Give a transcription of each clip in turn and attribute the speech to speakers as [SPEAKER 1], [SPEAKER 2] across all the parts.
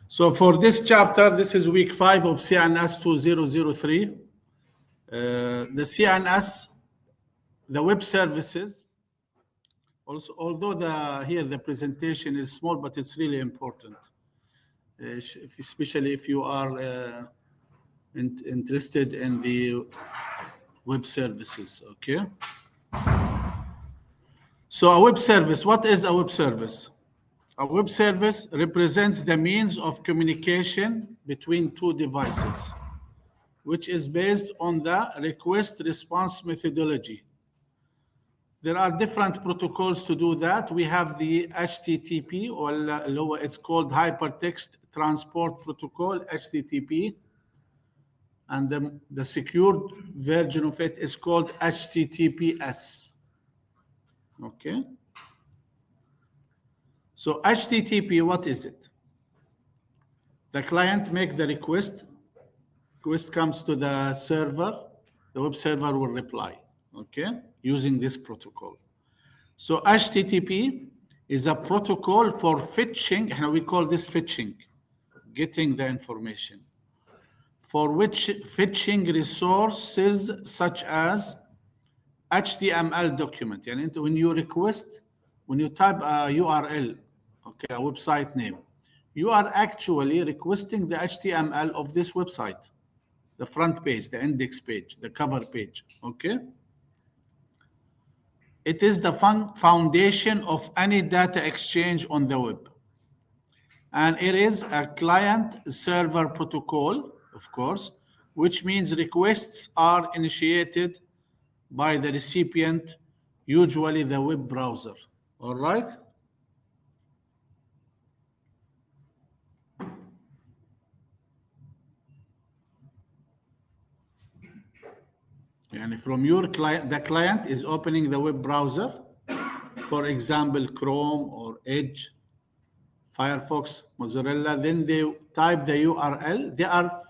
[SPEAKER 1] So for this chapter, this is week 5 of CNS 2003. The CNS, the web services, also, although here the presentation is small, but it's really important, especially if you are interested in the web services, okay? So a web service, what is a web service? A web service represents the means of communication between two devices, which is based on the request-response methodology. There are different protocols to do that. We have the HTTP, or it's called Hypertext Transport Protocol, HTTP, and the secured version of it is called HTTPS. Okay. So HTTP, what is it? The client makes the request comes to the server, the web server will reply, okay, using this protocol. So HTTP is a protocol for fetching, and we call this fetching, getting the information, for which fetching resources such as HTML document. And when you request, when you type a URL, okay, a website name, you are actually requesting the HTML of this website, the front page, the index page, the cover page, okay? It is the foundation of any data exchange on the web. And it is a client-server protocol, of course, which means requests are initiated by the recipient, usually the web browser, all right? And from your client, the client is opening the web browser, for example, Chrome or Edge, Firefox, Mozilla, then they type the URL. They are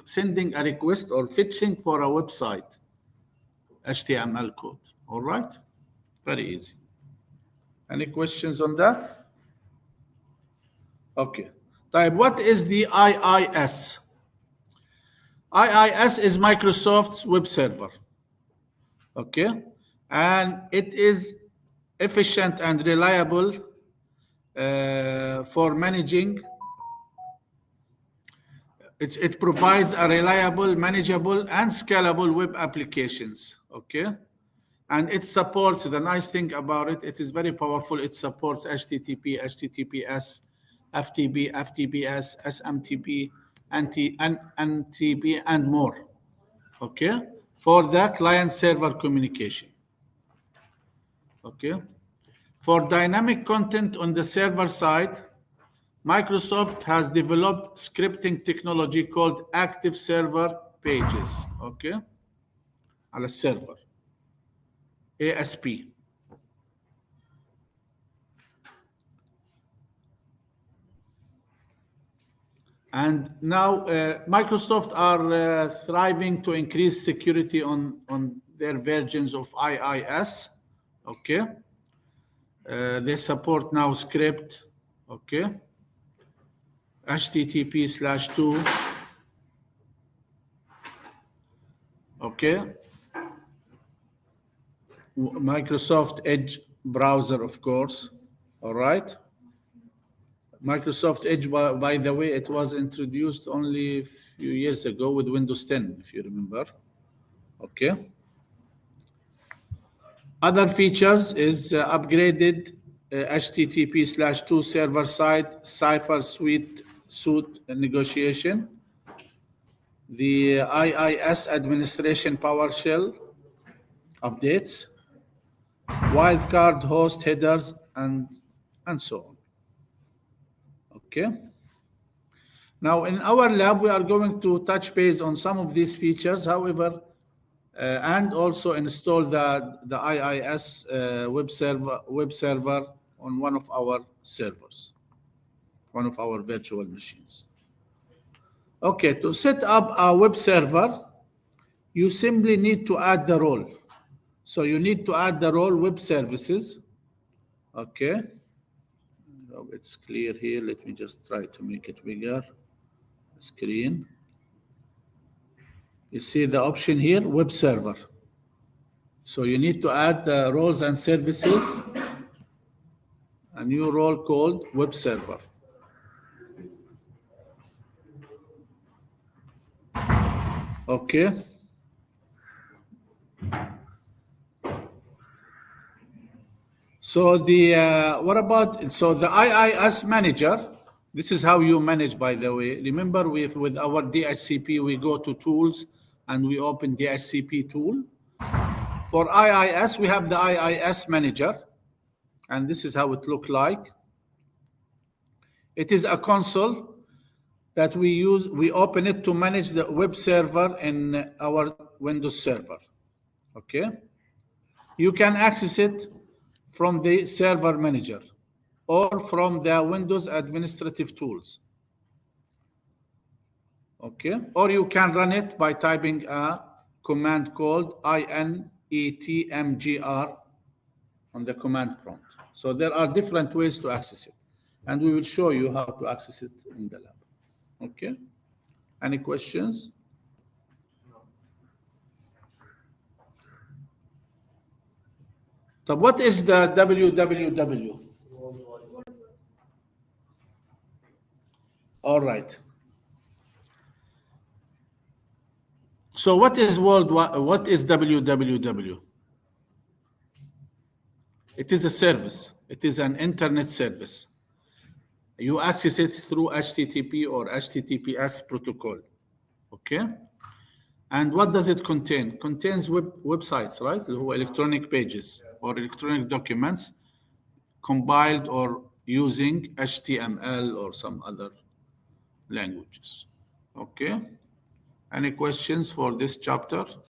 [SPEAKER 1] sending a request or fetching for a website, HTML code, all right? Very easy. Any questions on that? Okay. Type, what is the IIS? IIS is Microsoft's web server, okay? And it is efficient and reliable for managing. It provides a reliable, manageable, and scalable web applications, okay? And it supports, the nice thing about it, it is very powerful. It supports HTTP, HTTPS, FTP, FTPS, SMTP, NTP, and more, okay, for the client-server communication, okay. For dynamic content on the server side, Microsoft has developed scripting technology called active server pages, okay, on a server, ASP. And now Microsoft are thriving to increase security on their versions of IIS, okay. They support now script, okay, HTTP/2, okay, Microsoft Edge browser, of course, all right. Microsoft Edge, by the way, it was introduced only a few years ago with Windows 10, if you remember. Okay. Other features is upgraded HTTP/2 server-side Cipher suite negotiation, the IIS administration PowerShell updates, wildcard host headers, and so on. Okay. Now in our lab, we are going to touch base on some of these features, however, and also install the IIS web server on one of our servers, one of our virtual machines. Okay, to set up a web server, you simply need to add the role. So you need to add the role web services. Okay. hope it's clear here. Let me just try to make it bigger. Screen. You see the option here, web server. So you need to add the roles and services, a new role called web server. Okay. So the IIS manager, this is how you manage, by the way. Remember with our DHCP, we go to tools and we open DHCP tool. For IIS, we have the IIS manager, and this is how it looks like. It is a console that we open it to manage the web server in our Windows server. Okay. You can access it from the server manager or from the Windows administrative tools. Okay. Or you can run it by typing a command called inetmgr on the command prompt. So there are different ways to access it, and we will show you how to access it in the lab. Okay. Any questions? So what is the www? All right. So what is worldwide? What is www? It is a service. It is an internet service. You access it through HTTP or HTTPS protocol. Okay. And what does it contain? Contains websites, right? Electronic pages or electronic documents compiled or using HTML or some other languages. Okay. Any questions for this chapter?